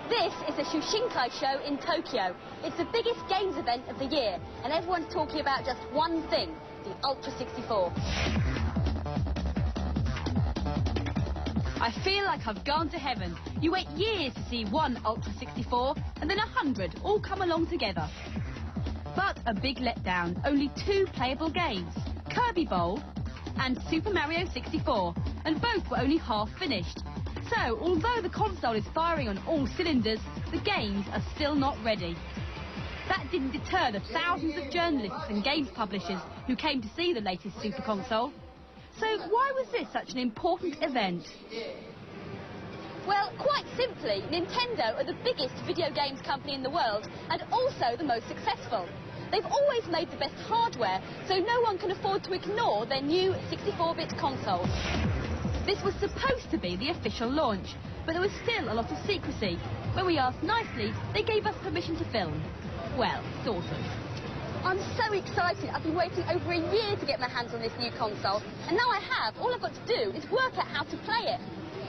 This is the Shushinkai show in Tokyo. It's the biggest games event of the year, and everyone's talking about just one thing, the Ultra 64. I feel like I've gone to heaven. You wait years to see one Ultra 64, and then 100 all come along together. But a big letdown, only 2 playable games, Kirby Bowl and Super Mario 64, and both were only half finished. So, although the console is firing on all cylinders, the games are still not ready. That didn't deter the thousands of journalists and games publishers who came to see the latest Super Console. So, why was this such an important event? Well, quite simply, Nintendo are the biggest video games company in the world and also the most successful. They've always made the best hardware, so no one can afford to ignore their new 64-bit console. This was supposed to be the official launch, but there was still a lot of secrecy. When we asked nicely, they gave us permission to film. Well, sort of. I'm so excited. I've been waiting over a year to get my hands on this new console, and now I have. All I've got to do is work out how to play it.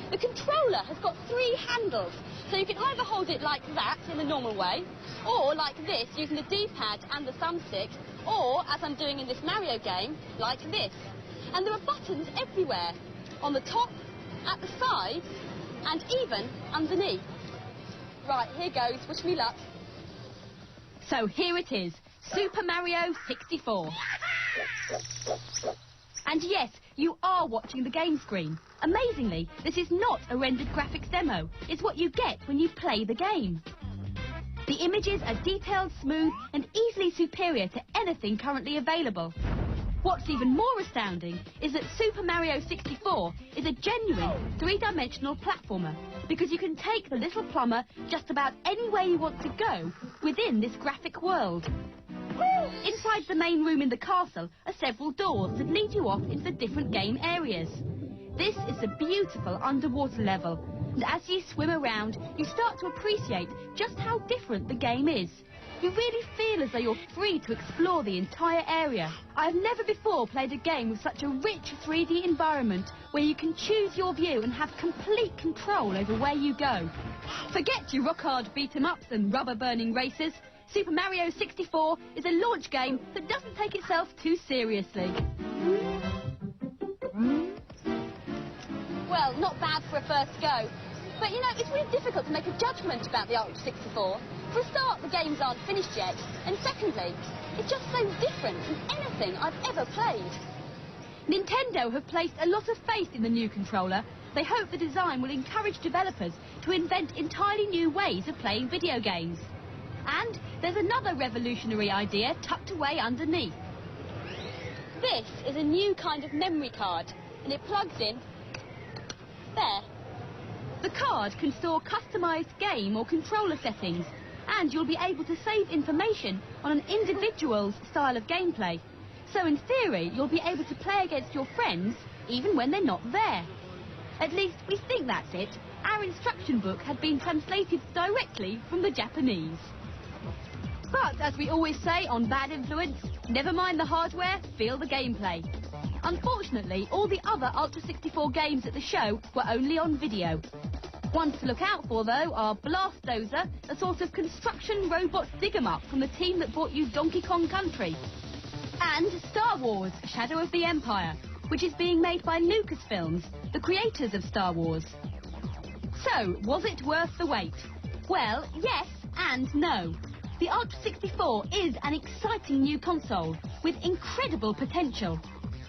The controller has got 3 handles, so you can either hold it like that in the normal way, or like this using the D-pad and the thumbstick, or, as I'm doing in this Mario game, like this. And there are buttons everywhere. On the top, at the sides, and even underneath. Right, here goes. Wish me luck. So here it is, Super Mario 64. And yes, you are watching the game screen. Amazingly, this is not a rendered graphics demo. It's what you get when you play the game. The images are detailed, smooth, and easily superior to anything currently available. What's even more astounding is that Super Mario 64 is a genuine 3-dimensional platformer, because you can take the little plumber just about any way you want to go within this graphic world. Inside the main room in the castle are several doors that lead you off into different game areas. This is a beautiful underwater level, and as you swim around, you start to appreciate just how different the game is. You really feel as though you're free to explore the entire area. I've never before played a game with such a rich 3D environment where you can choose your view and have complete control over where you go. Forget your rock-hard beat-em-ups and rubber-burning races. Super Mario 64 is a launch game that doesn't take itself too seriously. Well, not bad for a first go. But, you know, it's really difficult to make a judgment about the Ultra 64. For a start, the games aren't finished yet, and secondly, it's just so different from anything I've ever played. Nintendo have placed a lot of faith in the new controller. They hope the design will encourage developers to invent entirely new ways of playing video games. And there's another revolutionary idea tucked away underneath. This is a new kind of memory card, and it plugs in there. The card can store customized game or controller settings, and you'll be able to save information on an individual's style of gameplay. So in theory, you'll be able to play against your friends even when they're not there. At least we think that's it. Our instruction book had been translated directly from the Japanese. But as we always say on Bad Influence, never mind the hardware, feel the gameplay. Unfortunately, all the other Ultra 64 games at the show were only on video. Ones to look out for, though, are Blastozer, a sort of construction robot dig-em-up from the team that brought you Donkey Kong Country, and Star Wars: Shadow of the Empire, which is being made by Lucasfilms, the creators of Star Wars. So, was it worth the wait? Well, yes and no. The Ultra 64 is an exciting new console with incredible potential,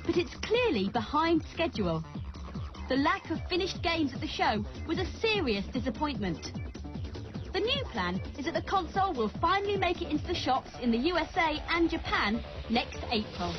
but it's clearly behind schedule. The lack of finished games at the show was a serious disappointment. The new plan is that the console will finally make it into the shops in the USA and Japan next April.